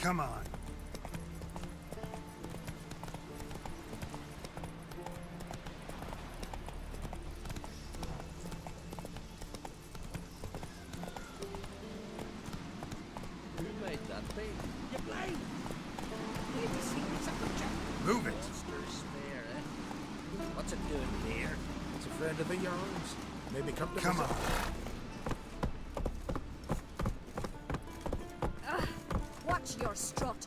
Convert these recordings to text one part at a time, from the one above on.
Come on. Who made that thing? You're blind! Can't you see it's a picture? Move it. Monster spare, eh? What's it doing here? It's a friend of yours. Maybe come to Come visit. on. Watch your strut.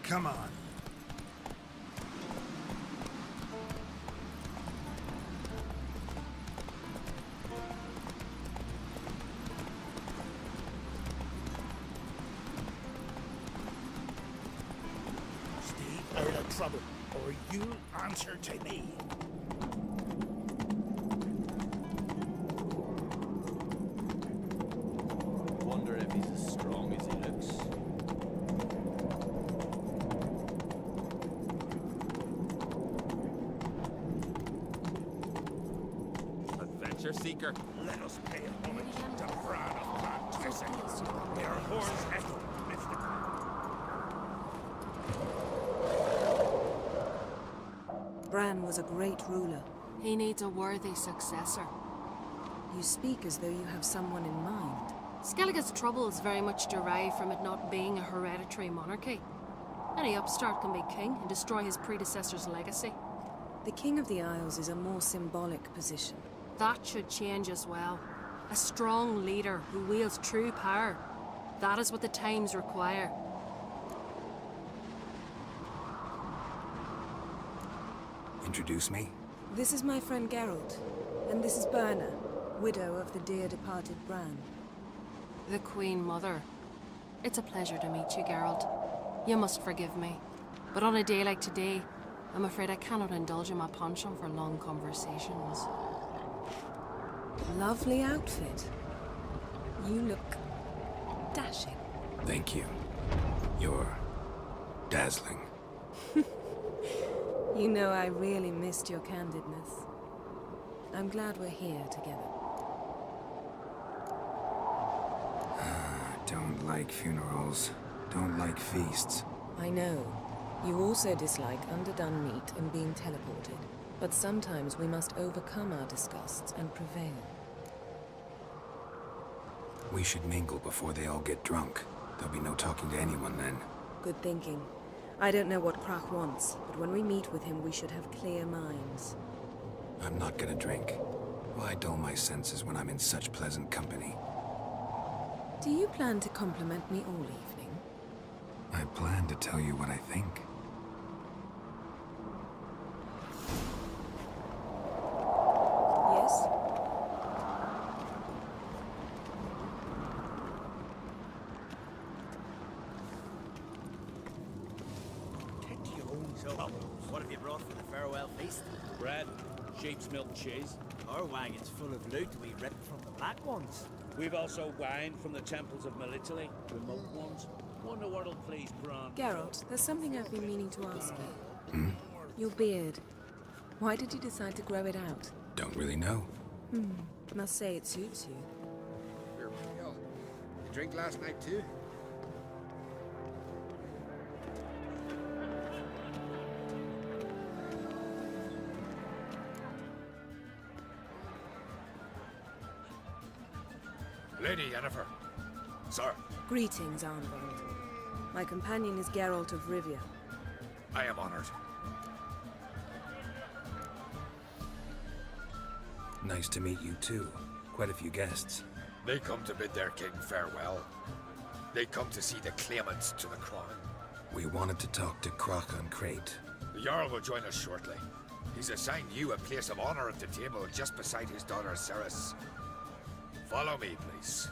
Come on. Stay out of trouble, or you'll answer to me. Wonder if he's as strong as he looks. Adventure seeker. Let us pay homage to Bran of Plantagenet. Their horns echo mythical. Bran was a great ruler. He needs a worthy successor. You speak as though you have someone in mind. Skellige's troubles very much derive from it not being a hereditary monarchy. Any upstart can be king and destroy his predecessor's legacy. The King of the Isles is a more symbolic position. That should change as well. A strong leader who wields true power. That is what the times require. Introduce me. This is my friend Geralt, and this is Berna, widow of the dear departed Bran. The Queen Mother. It's a pleasure to meet you, Geralt. You must forgive me. But on a day like today, I'm afraid I cannot indulge in my penchant for long conversations. Lovely outfit. You look dashing. Thank you. You're dazzling. You know, I really missed your candidness. I'm glad we're here together. Don't like funerals. Don't like feasts. I know. You also dislike underdone meat and being teleported. But sometimes we must overcome our disgusts and prevail. We should mingle before they all get drunk. There'll be no talking to anyone then. Good thinking. I don't know what Krach wants, but when we meet with him, we should have clear minds. I'm not gonna drink. Why dull my senses when I'm in such pleasant company? Do you plan to compliment me all evening? I plan to tell you what I think. Yes? Tend to your own troubles. What have you brought for the farewell feast? Bread, sheep's milk cheese. Our wagon's full of loot we ripped from the Black Ones. We've also wine from the temples of Melitele, remote ones. Wonder what'll please Bran. Geralt, there's something I've been meaning to ask you. Your beard. Why did you decide to grow it out? Don't really know. Must say it suits you. Here, Miguel. You drink last night too? Lady Yennefer. Sir, Greetings, Arnvald. My companion is Geralt of Rivia. I am honored. Nice to meet you too. Quite a few guests. They come to bid their king farewell. They come to see the claimants to the crown. We wanted to talk to Krach on Crate. The Jarl will join us shortly. He's assigned you a place of honor at the table just beside his daughter Ceres. Follow me, please.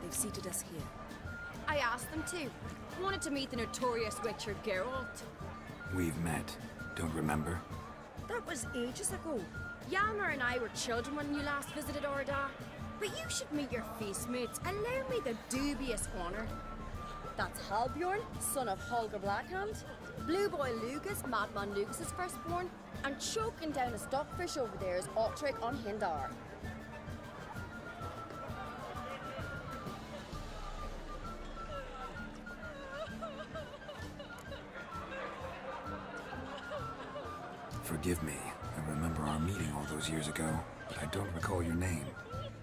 They've seated us here. I asked them to. Wanted to meet the notorious Witcher Geralt. We've met. Don't remember? That was ages ago. Yalmer and I were children when you last visited Orda, but you should meet your feast mates. Allow me the dubious honour. That's Halbjorn, son of Holger Blackhand, Blue Boy Lucas, Madman Lucas's firstborn, and choking down a stockfish over there is Ottrick on Hindar. Forgive me. I remember our meeting all those years ago, but I don't recall your name.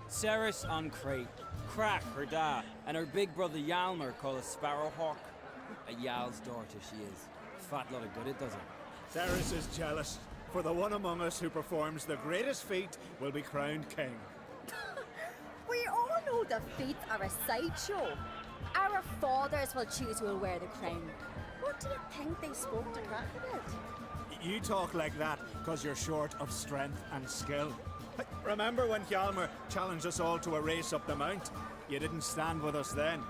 Ceres on Crate, Crack her da, and her big brother Yalmer called a Sparrowhawk. A Yal's daughter she is. Fat lot of good it does her. Ceres is jealous, for the one among us who performs the greatest feat will be crowned king. We all know the feats are a sideshow. Our fathers will choose who will wear the crown. What do you think they spoke to Crack about? You talk like that because you're short of strength and skill. Remember when Hjalmar challenged us all to a race up the mount? You didn't stand with us then.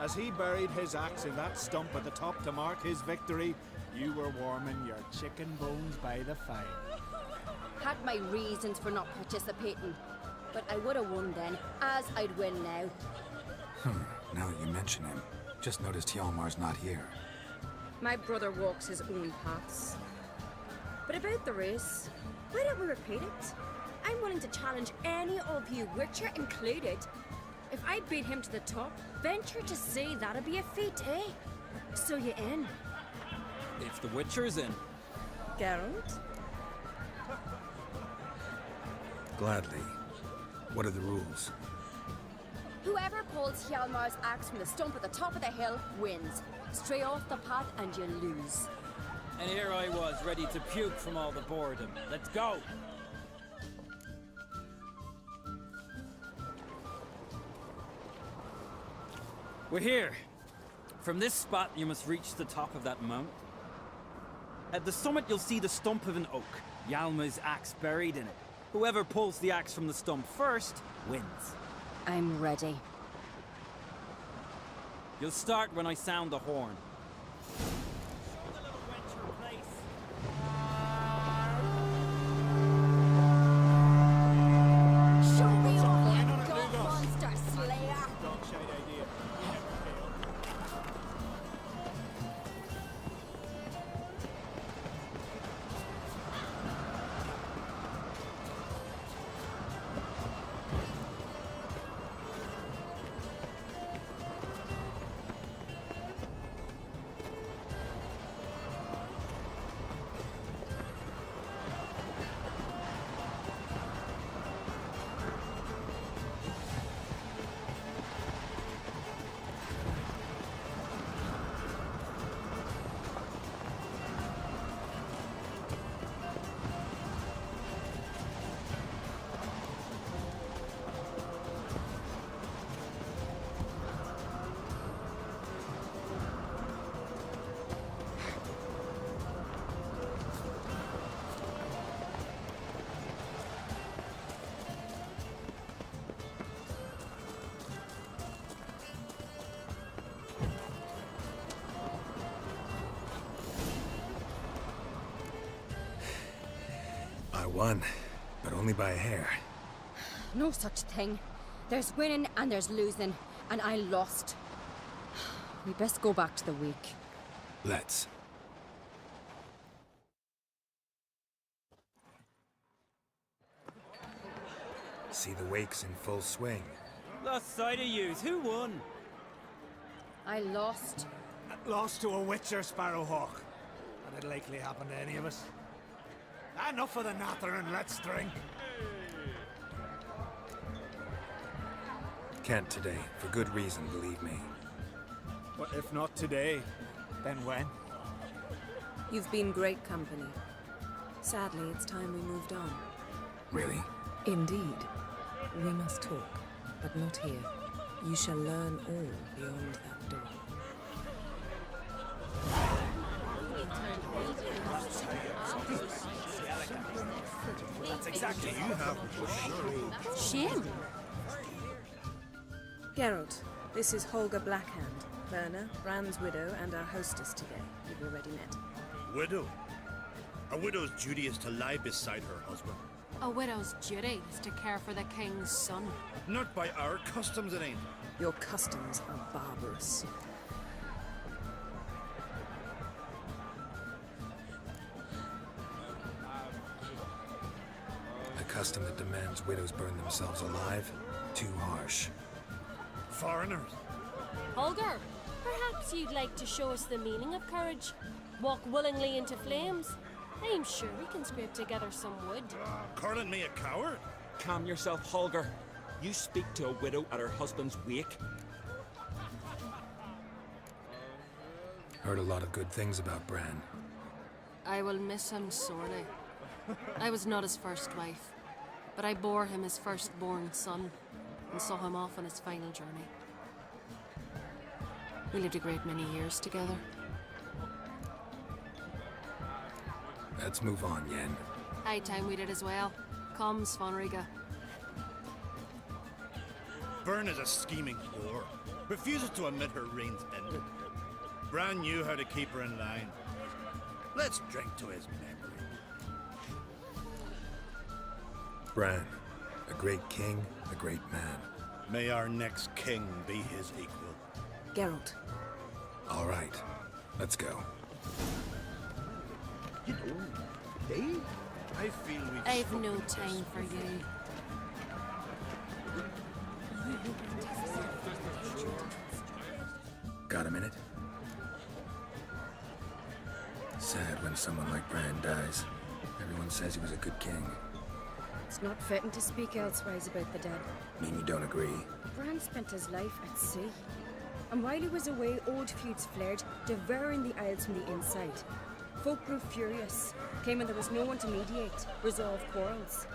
As he buried his axe in that stump at the top to mark his victory, you were warming your chicken bones by the fire. Had my reasons for not participating, but I would have won then, as I'd win now. Now that you mention him, just noticed Hjalmar's not here. My brother walks his own paths. But about the race, why don't we repeat it? I'm willing to challenge any of you, Witcher included. If I beat him to the top, venture to say that'd be a feat, eh? So you in? If the Witcher's in. Geralt? Gladly. What are the rules? Whoever pulls Hjalmar's axe from the stump at the top of the hill wins. Stray off the path and you lose. And here I was, ready to puke from all the boredom. Let's go! We're here. From this spot, you must reach the top of that mount. At the summit, you'll see the stump of an oak. Yalma's axe buried in it. Whoever pulls the axe from the stump first, wins. I'm ready. You'll start when I sound the horn. Show me all your god monster slayer! Dogshite idea. I won, but only by a hair. No such thing. There's winning and there's losing, and I lost. We best go back to the wake. Let's. See the wakes in full swing. Lost sight of yous. Who won? I lost. Lost to a Witcher, Sparrowhawk. That'd likely happen to any of us. Enough of the natter and let's drink. Can't today, for good reason, believe me. But if not today, then when? You've been great company. Sadly, it's time we moved on. Really? Indeed. We must talk, but not here. You shall learn all beyond that door. That's exactly you have. Shame. Geralt, this is Holger Blackhand, Werner, Brand's widow, and our hostess today. You've already met. Widow? A widow's duty is to lie beside her husband. A widow's duty is to care for the king's son. Not by our customs, it ain't. Your customs are barbarous. A custom that demands widows burn themselves alive? Too harsh. Foreigners. Holger, perhaps you'd like to show us the meaning of courage? Walk willingly into flames? I'm sure we can scrape together some wood. Calling me a coward? Calm yourself, Holger. You speak to a widow at her husband's wake. Heard a lot of good things about Bran. I will miss him sorely. I was not his first wife, but I bore him his firstborn son and saw him off on his final journey. We lived a great many years together. Let's move on, Yen. High time we did as well. Come, Svanriga. Byrne is a scheming whore. Refuses to admit her reign's ended. Bran knew how to keep her in line. Let's drink to his memory. Bran, a great king, a great man. May our next king be his equal. Geralt. All right, let's go. You know, Dave, I feel we've I've no time for you. Got a minute? Sad when someone like Bran dies. Everyone says he was a good king. It's not fitting to speak elsewise about the dead. Mean you don't agree? Bran spent his life at sea. And while he was away, old feuds flared, devouring the Isles from the inside. Folk grew furious, claiming there was no one to mediate, resolve quarrels.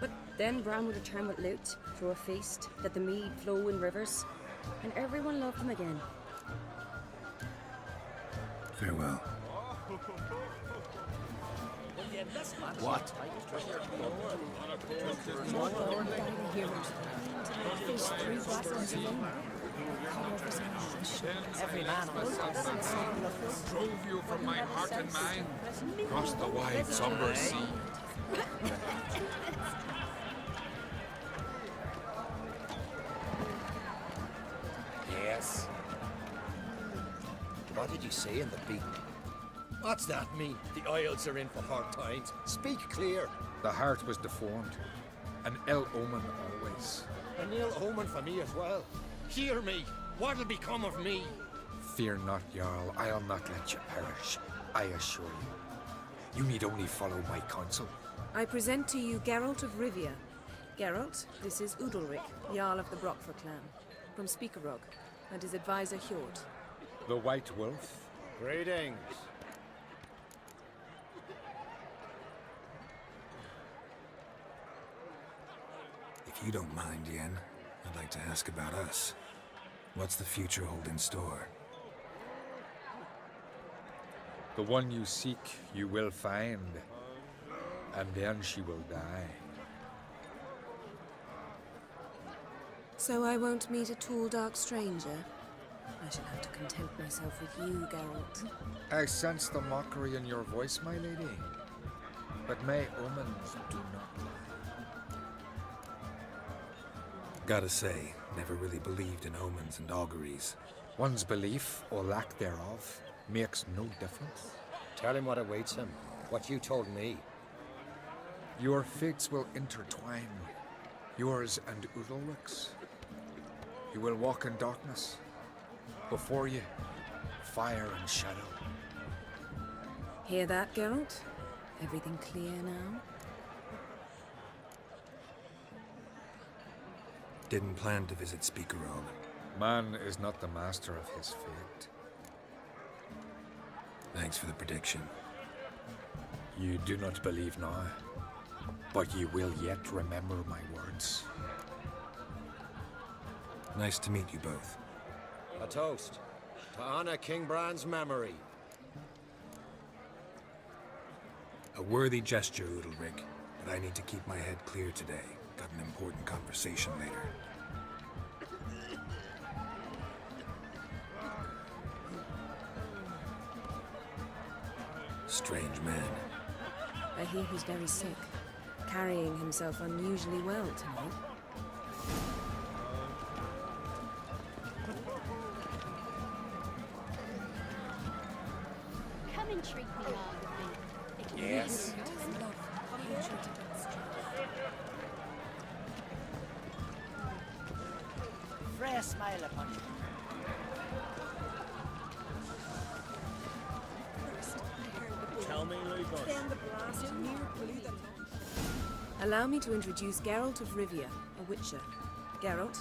But then Bran would return with loot, throw a feast, let the mead flow in rivers, and everyone loved him again. Farewell. What? Every man Drove you from my heart and mind, across the wide, somber sea. Yes. What did you say in the beat? What's that mean? The Isles are in for hard times. Speak clear. The heart was deformed. An ill omen always. An ill omen for me as well. Hear me. What'll become of me? Fear not, Jarl. I'll not let you perish. I assure you. You need only follow my counsel. I present to you Geralt of Rivia. Geralt, this is Udalric, Jarl of the Brockfer clan, from Speakerog, and his advisor Hjord. The White Wolf? Greetings. If you don't mind, Yen, I'd like to ask about us. What's the future hold in store? The one you seek, you will find. And then she will die. So I won't meet a tall, dark stranger? I shall have to content myself with you, Geralt. I sense the mockery in your voice, my lady. But may omens do not lie. Gotta say, never really believed in omens and auguries. One's belief, or lack thereof, makes no difference. Tell him what awaits him. What you told me. Your fates will intertwine. Yours and Udalric's. You will walk in darkness. Before you, fire and shadow. Hear that, Geralt? Everything clear now? Didn't plan to visit Speakerog. Man is not the master of his fate. Thanks for the prediction. You do not believe now, but you will yet remember my words. Nice to meet you both. A toast. To honor King Bran's memory. A worthy gesture, Udalric, but I need to keep my head clear today. Got an important conversation later. Strange man. I hear he's very sick. carrying himself unusually well tonight. Come and treat me all with me. Yes. Freya smile upon you. Tell me, Lucas. Allow me to introduce Geralt of Rivia, a witcher. Geralt,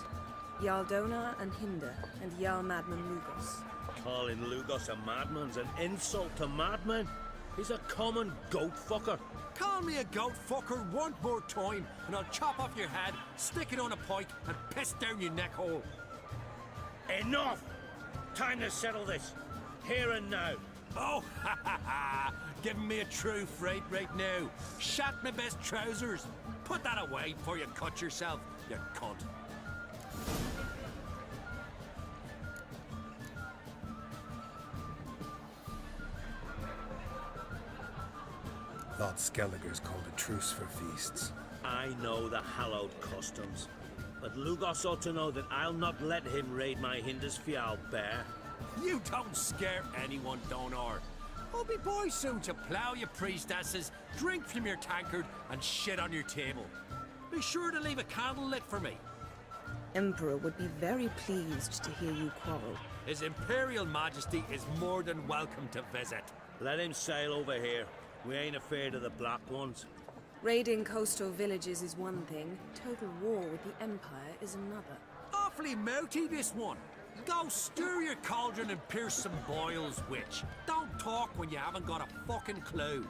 Jarl Donar and Hinder, and Jarl Madman Lugos. Calling Lugos a madman's an insult to madmen. He's a common goat fucker. Call me a goat fucker one more time, and I'll chop off your head, stick it on a pike, and piss down your neck hole. Enough! Time to settle this. Here and now. Oh, ha ha ha! Giving me a true fright right now. Shat my best trousers. Put that away before you cut yourself, you cunt. Thought Skelliger's called a truce for feasts. I know the hallowed customs. But Lugos ought to know that I'll not let him raid my Hindisfial bear. You don't scare anyone, Donar. I'll be boys soon to plough your priestesses, drink from your tankard, and shit on your table. Be sure to leave a candle lit for me. Emperor would be very pleased to hear you quarrel. His Imperial Majesty is more than welcome to visit. Let him sail over here. We ain't afraid of the Black Ones. Raiding coastal villages is one thing, total war with the Empire is another. Awfully mouty, this one. Go stir your cauldron and pierce some boils, witch. Don't talk when you haven't got a fucking clue.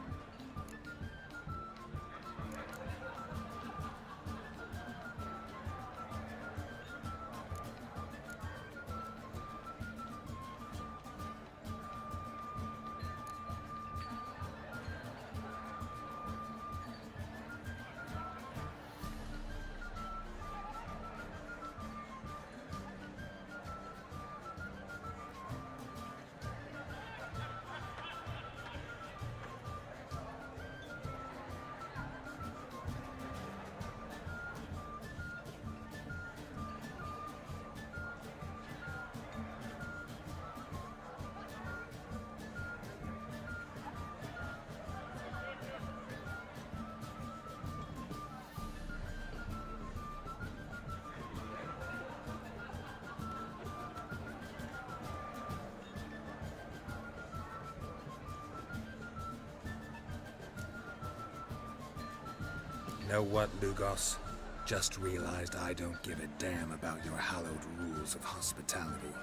Know what, Lugos? Just realized I don't give a damn about your hallowed rules of hospitality.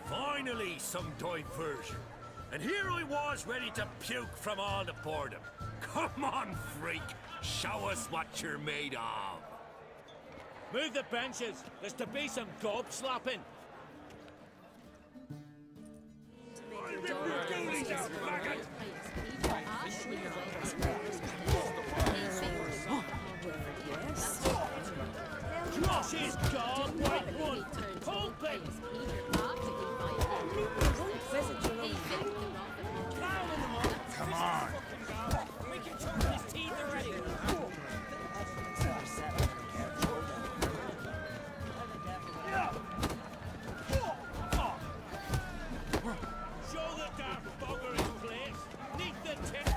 Finally, some diversion. And here I was ready to puke from all the boredom. Come on, freak. Show us what you're made of. Move the benches. There's to be some gob slapping. Josh's gob, white one. Pulp it. Come on. We can turn his teeth already. Show the dark bugger his place. Neath the tip.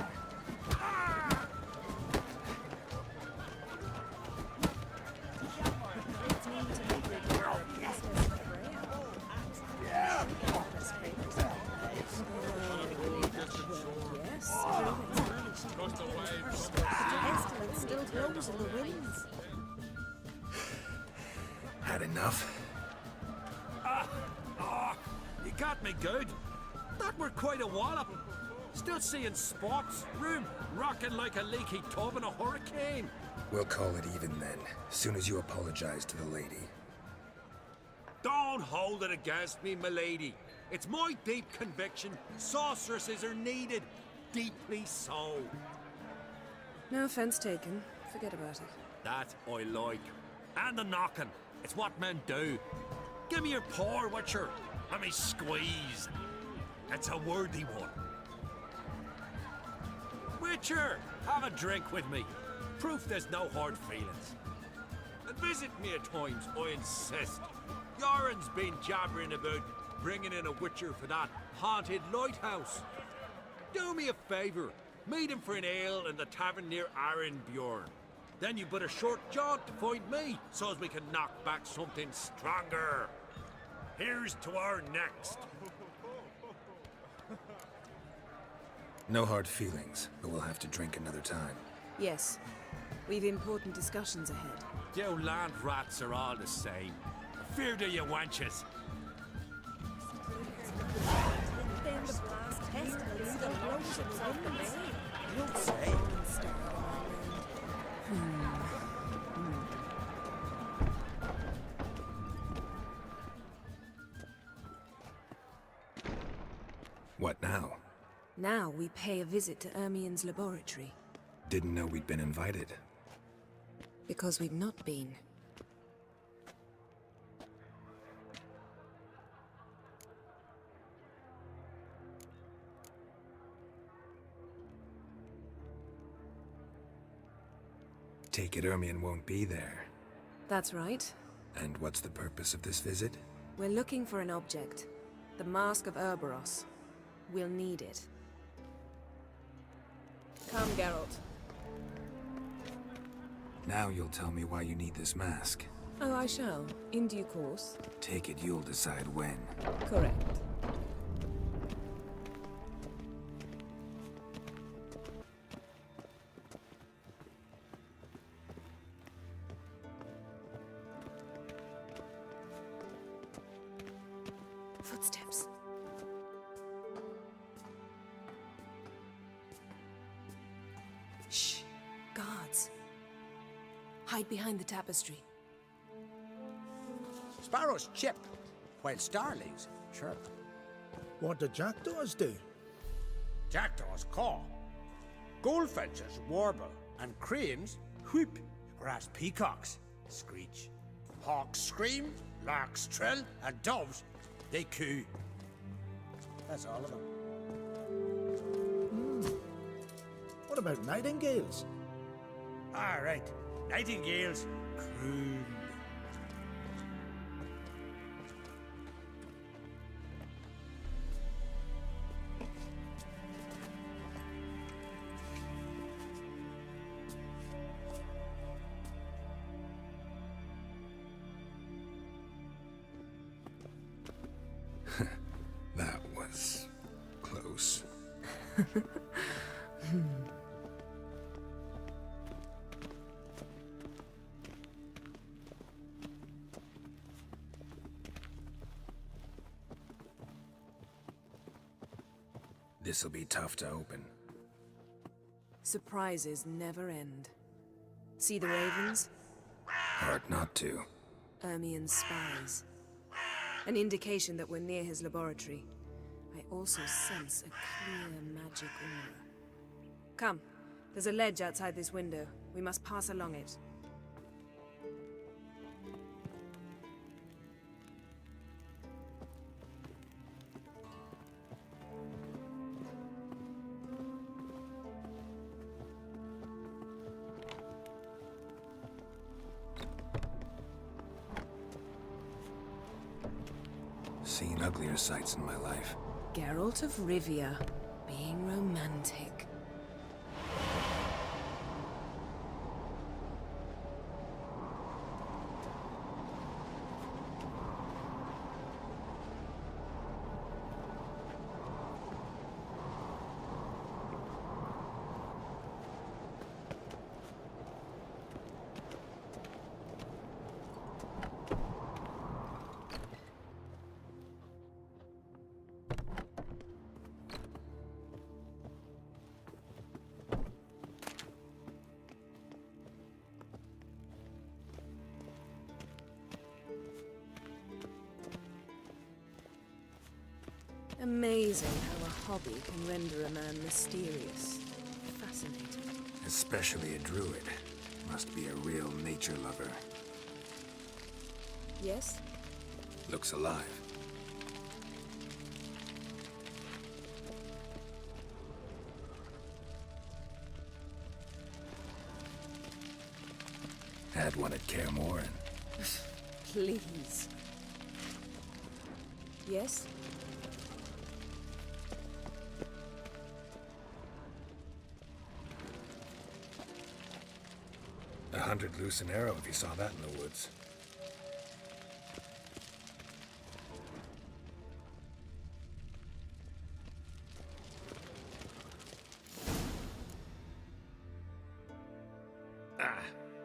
Still blows in the winds. Had enough? You got me good. That were quite a wallop. Still seeing spots, room rocking like a leaky tub in a hurricane. We'll call it even then, soon as you apologize to the lady. Don't hold it against me, milady. It's my deep conviction sorceresses are needed. Deeply so. No offense taken. Forget about it. That I like. And the knocking. It's what men do. Give me your paw, Witcher. Let me squeeze. It's a worthy one. Witcher, have a drink with me. Proof there's no hard feelings. And visit me at times, I insist. Yoren's been jabbering about bringing in a witcher for that haunted lighthouse. Do me a favour. Meet him for an ale in the tavern near Arenbjorn. Then you but a short jaunt to find me, so as we can knock back something stronger. Here's to our next. No hard feelings, but we'll have to drink another time. Yes. We've important discussions ahead. You land rats are all the same. Fear to you wenches. Then the blast pestilence still blows itself the bay. You don't say. What now? Now we pay a visit to Ermien's laboratory. Didn't know we'd been invited. Because we've not been. Take it Ermien won't be there. That's right. And what's the purpose of this visit? We're looking for an object. The Mask of Erberos. We'll need it. Come, Geralt. Now you'll tell me why you need this mask. Oh, I shall. In due course. Take it you'll decide when. Correct. Footsteps. Shh. Guards. Hide behind the tapestry. Sparrows chip, while starlings chirp. What do jackdaws do? Jackdaws caw. Goldfinches warble, and cranes whoop. Whereas peacocks screech. Hawks scream, larks trill, and doves, they coo. That's all of them. What about nightingales? All right, nightingales croon. That was close. This'll be tough to open. Surprises never end. See the ravens? Hard not to. Ermien's spies. An indication that we're near his laboratory. I also sense a clear magic aura. Come, there's a ledge outside this window. We must pass along it. Seen uglier sights in my life. Geralt of Rivia, being romantic. Amazing how a hobby can render a man mysterious. Fascinating. Especially a druid. Must be a real nature lover. Yes? Looks alive. had one at Kaer Morhen. Please. Yes? $100 loose an arrow if you saw that in the woods.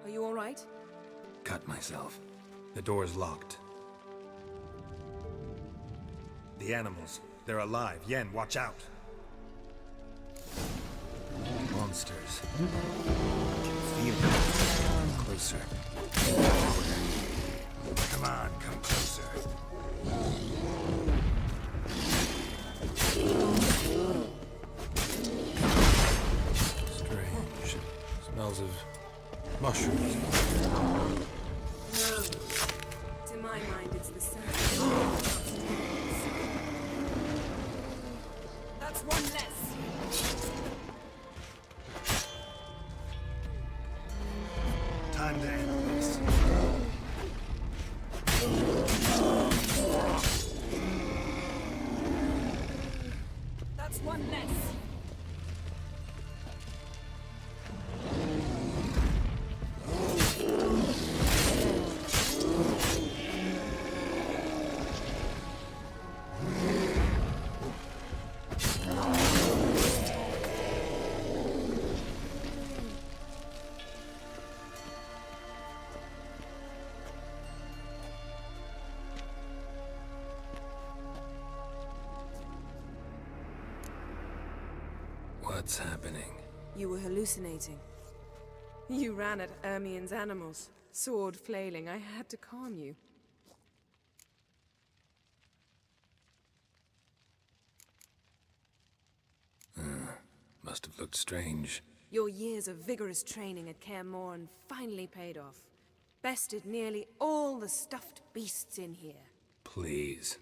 Are you all right? Cut myself. The door's locked. The animals, they're alive. Yen, watch out. Monsters. Feel them. Closer. Come on, come closer. Strange. Smells of mushrooms. To my mind, it's the same. That's one less. Time to end this. That's one less. What's happening? You were hallucinating. You ran at Ermien's animals, sword flailing. I had to calm you. Must have looked strange. Your years of vigorous training at Kaer Morhen finally paid off. Bested nearly all the stuffed beasts in here. Please.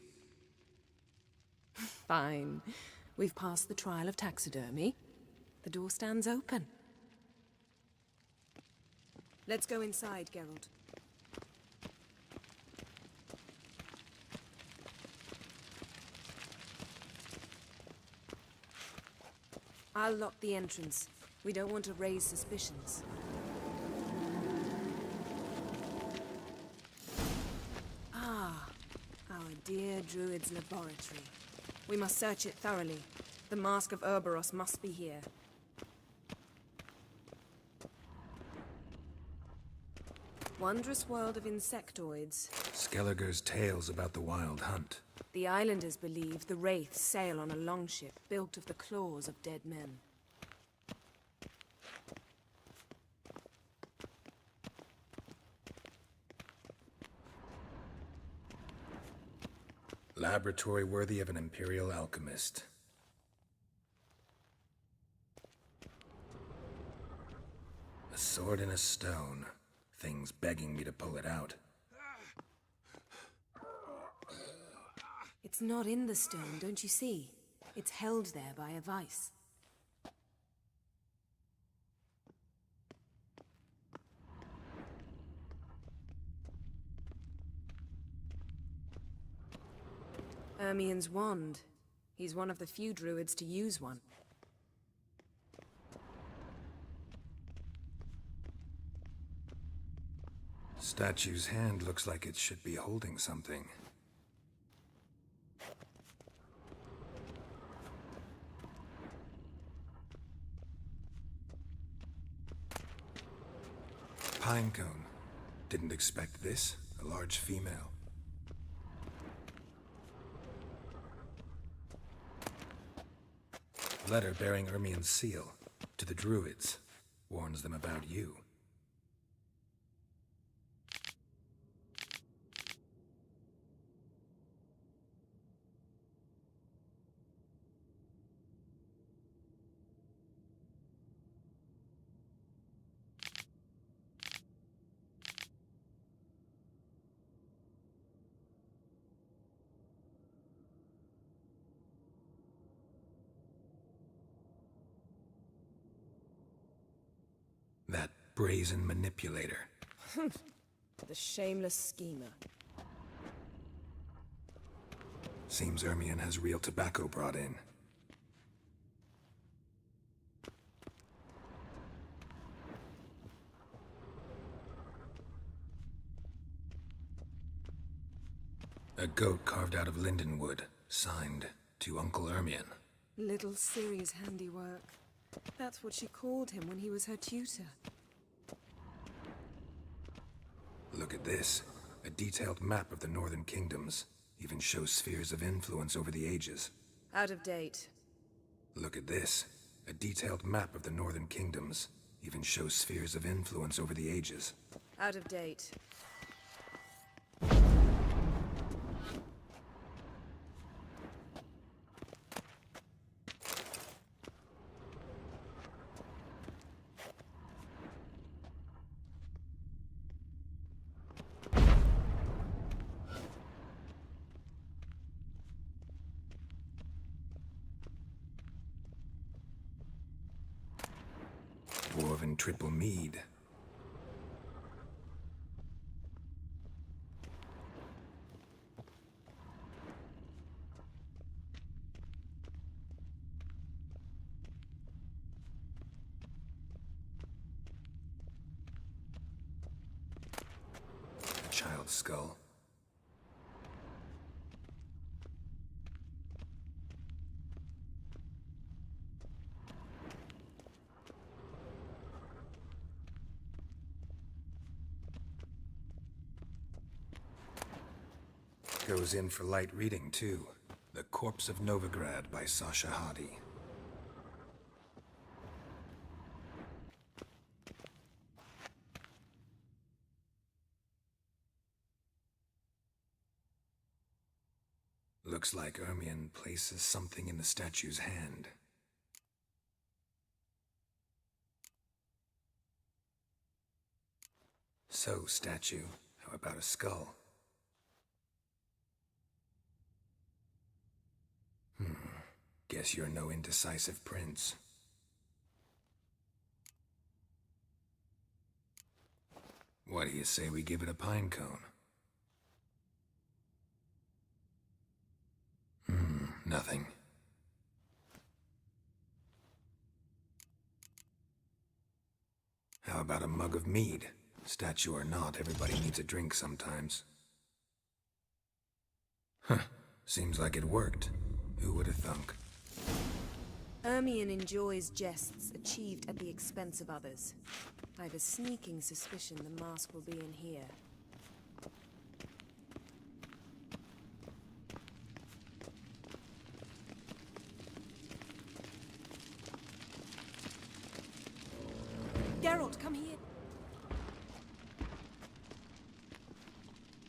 Fine. We've passed the trial of taxidermy. The door stands open. Let's go inside, Geralt. I'll lock the entrance. We don't want to raise suspicions. Ah, our dear Druid's laboratory. We must search it thoroughly. The Mask of Ouroboros must be here. Wondrous world of insectoids. Skelliger's tales about the wild hunt. The islanders believe the wraiths sail on a longship built of the claws of dead men. Laboratory worthy of an imperial alchemist. A sword in a stone. Things begging me to pull it out. It's not in the stone, don't you see? It's held there by a vice. Ermien's wand. He's one of the few druids to use one. Statue's hand looks like it should be holding something. Pinecone. Didn't expect this. A large female. Letter bearing Ermien's seal. To the druids. Warns them about you. That brazen manipulator. The shameless schemer. Seems Ermion has real tobacco brought in. A goat carved out of linden wood, signed to Uncle Ermion. Little Ciri's handiwork. That's what she called him when he was her tutor. Look at this. A detailed map of the Northern Kingdoms. Even shows spheres of influence over the ages. Out of date. Look at this. A detailed map of the Northern Kingdoms. Even shows spheres of influence over the ages. Out of date. Dwarven triple mead. A child's skull. Goes in for light reading, too. The Corpse of Novigrad by Sasha Hadi. Looks like Ermion places something in the statue's hand. So, statue, how about a skull? Guess you're no indecisive prince. What do you say we give it a pine cone? Nothing. How about a mug of mead? Statue or not, everybody needs a drink sometimes. Seems like it worked. Who would have thunk? Ermion enjoys jests achieved at the expense of others. I've a sneaking suspicion the mask will be in here. Geralt, come here.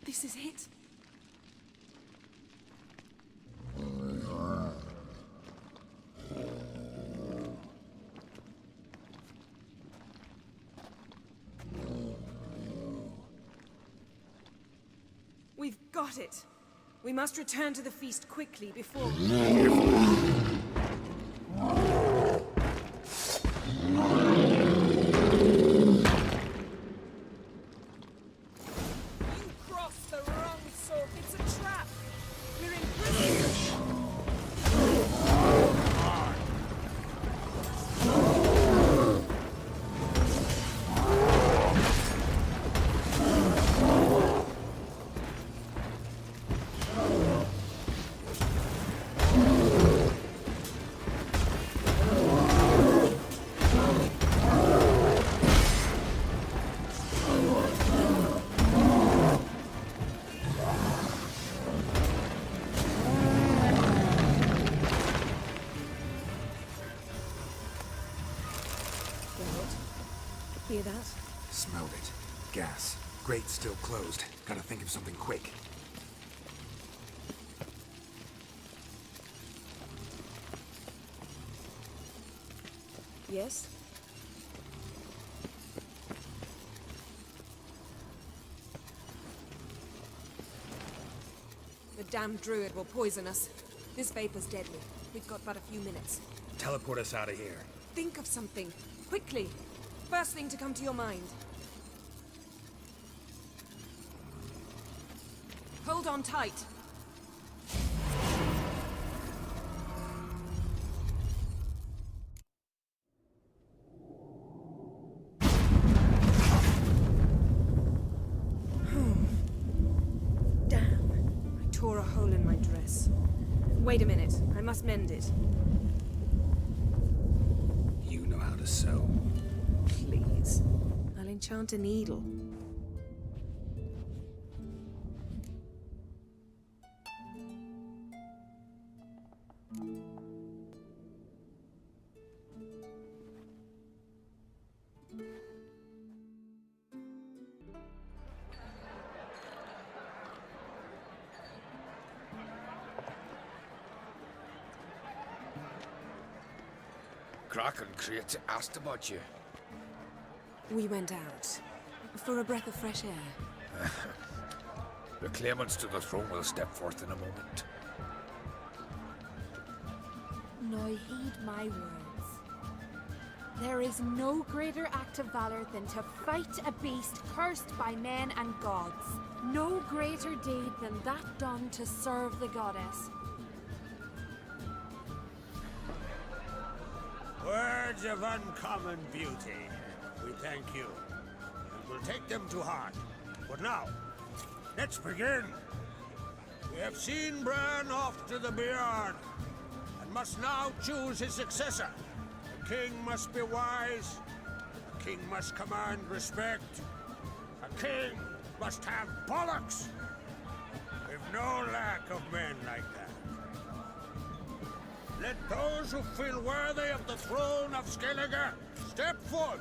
This is it. We've got it. We must return to the feast quickly before... Hear that? Smelled it. Gas. Grate still closed. Gotta think of something quick. Yes? The damned druid will poison us. This vapor's deadly. We've got but a few minutes. Teleport us out of here. Think of something. Quickly. First thing to come to your mind. Hold on tight. Damn. I tore a hole in my dress. Wait a minute. I must mend it. You know how to sew. Please. I'll enchant a needle. Kraken Crate asked about you. We went out. For a breath of fresh air. The claimants to the throne will step forth in a moment. Now heed my words. There is no greater act of valor than to fight a beast cursed by men and gods. No greater deed than that done to serve the goddess. Words of uncommon beauty. We thank you. And we'll take them to heart. But now, let's begin. We have seen Bran off to the Beard, and must now choose his successor. A king must be wise. A king must command respect. A king must have bollocks. We've no lack of men like that. Let those who feel worthy of the throne of Skellige step forth.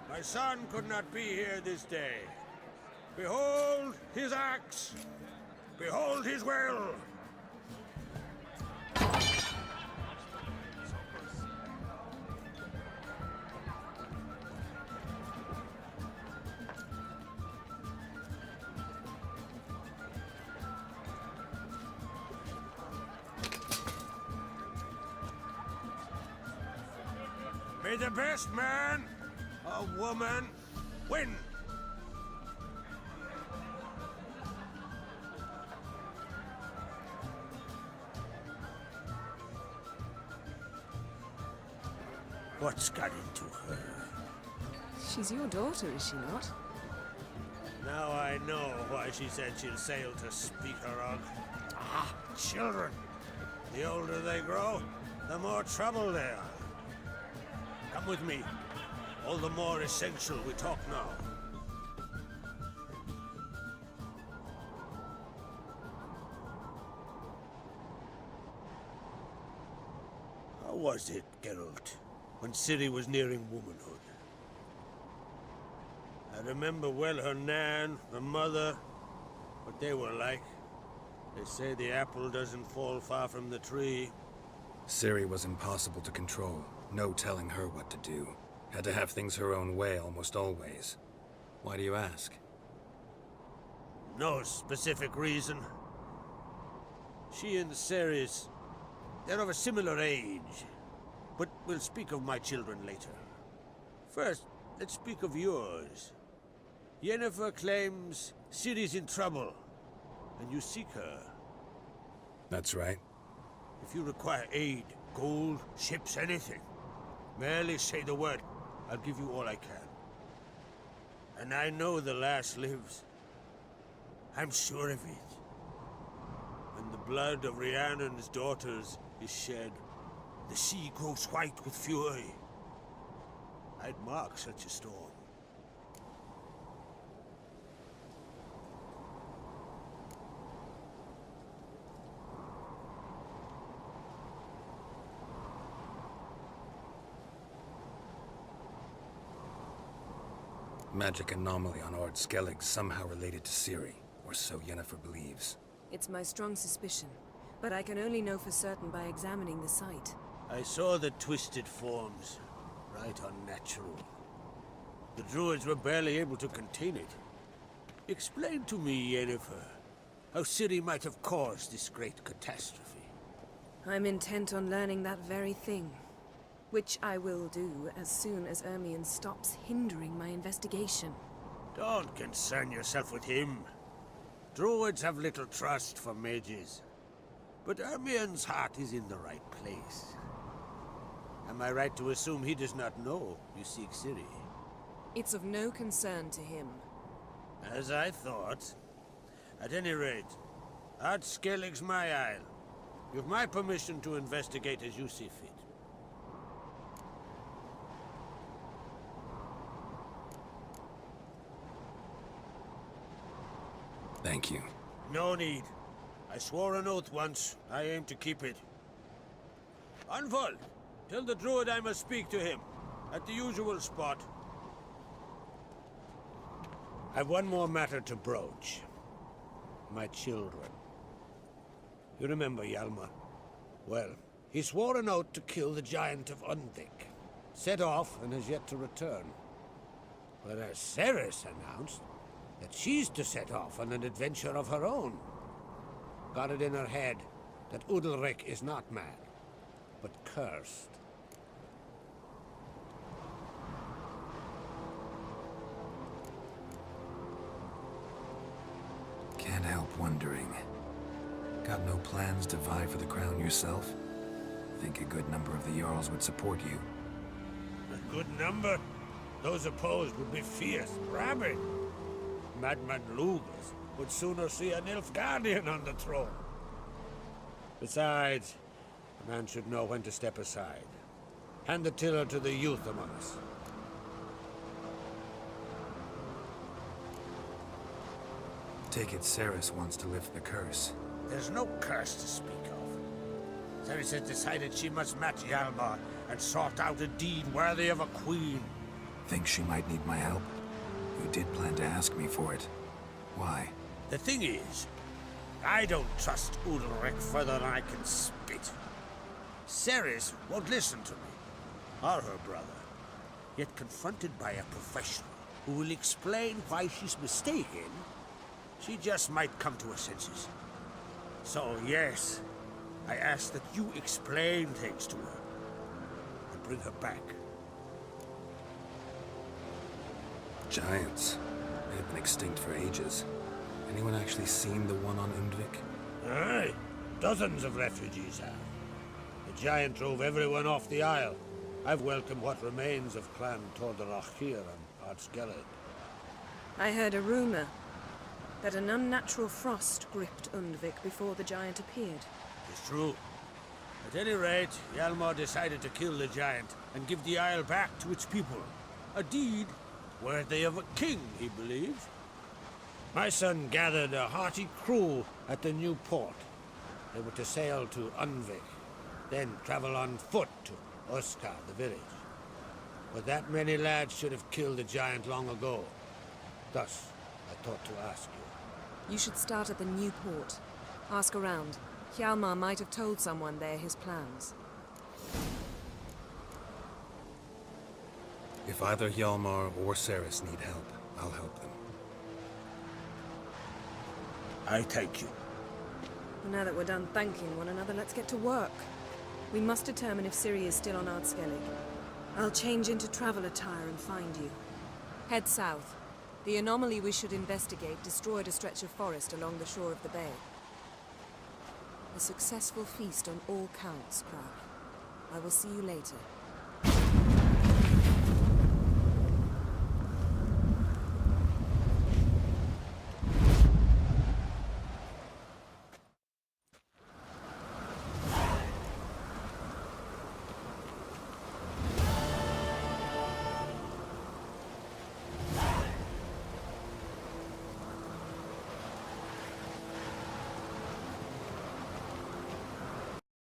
My son could not be here this day. Behold his axe. Behold his will. May the best man or woman win. What's got into her? She's your daughter, is she not? Now I know why she said she'll sail to Speakerog. Ah, children. The older they grow, the more trouble they are. Come with me. All the more essential we talk now. How was it, Geralt, when Ciri was nearing womanhood? I remember well her nan, her mother, what they were like. They say the apple doesn't fall far from the tree. Ciri was impossible to control. No telling her what to do. Had to have things her own way almost always. Why do you ask? No specific reason. She and Ceres, they're of a similar age. But we'll speak of my children later. First, let's speak of yours. Yennefer claims Ciri's in trouble, and you seek her. That's right. If you require aid, gold, ships, anything, merely say the word. I'll give you all I can. And I know the lass lives. I'm sure of it. When the blood of Rhiannon's daughters is shed, the sea grows white with fury. I'd mark such a storm. Magic anomaly on Ord Skellig somehow related to Ciri, Or so Yennefer believes. It's my strong suspicion, but I can only know for certain by examining the site. I saw the twisted forms. Right unnatural. The druids were barely able to contain it. Explain to me, Yennefer, how Ciri might have caused this great catastrophe. I'm intent on learning that very thing, which I will do as soon as Ermion stops hindering my investigation. Don't concern yourself with him. Druids have little trust for mages. But Ermion's heart is in the right place. Am I right to assume he does not know you seek Ciri? It's of no concern to him. As I thought. At any rate, Ard Skellig's my isle. You've my permission to investigate as you see fit. Thank you. No need. I swore an oath once. I aim to keep it. Unfold! Tell the druid I must speak to him. At the usual spot. I've one more matter to broach. My children. You remember Hjalmar? Well, he swore an oath to kill the giant of Undvik. Set off and has yet to return. Whereas Ceres announced that she's to set off on an adventure of her own. Got it in her head that Udalryk is not mad, but cursed. Can't help wondering. Got no plans to vie for the crown yourself? Think a good number of the Jarls would support you. A good number? Those opposed would be fierce, rabid. Madman Lugas would sooner see an Nilfgaardian on the throne. Besides, a man should know when to step aside. Hand the tiller to the youth among us. Take it Ceres wants to lift the curse. There's no curse to speak of. Ceres has decided she must match Hjalmar and sort out a deed worthy of a queen. Think she might need my help? You did plan to ask me for it. Why? The thing is, I don't trust Udalryk further than I can spit. Ceres won't listen to me, or her brother. Yet confronted by a professional who will explain why she's mistaken, she just might come to her senses. So yes, I ask that you explain things to her and bring her back. Giants. They've been extinct for ages. Anyone actually seen the one on Undvik? Aye, dozens of refugees have. The giant drove everyone off the isle. I've welcomed what remains of Clan Tordarachir and Ard Skellig. I heard a rumor that an unnatural frost gripped Undvik before the giant appeared. It's true. At any rate, Hjalmar decided to kill the giant and give the isle back to its people. A deed worthy of a king, he believes. My son gathered a hearty crew at the new port. They were to sail to Undvik, then travel on foot to Oskar, the village. But that many lads should have killed the giant long ago. Thus, I thought to ask you. You should start at the new port. Ask around. Hjalmar might have told someone there his plans. If either Hjalmar or Ceres need help, I'll help them. I thank you. Well, now that we're done thanking one another, let's get to work. We must determine if Ciri is still on Ard Skellig. I'll change into travel attire and find you. Head south. The anomaly we should investigate destroyed a stretch of forest along the shore of the bay. A successful feast on all counts, Crab. I will see you later.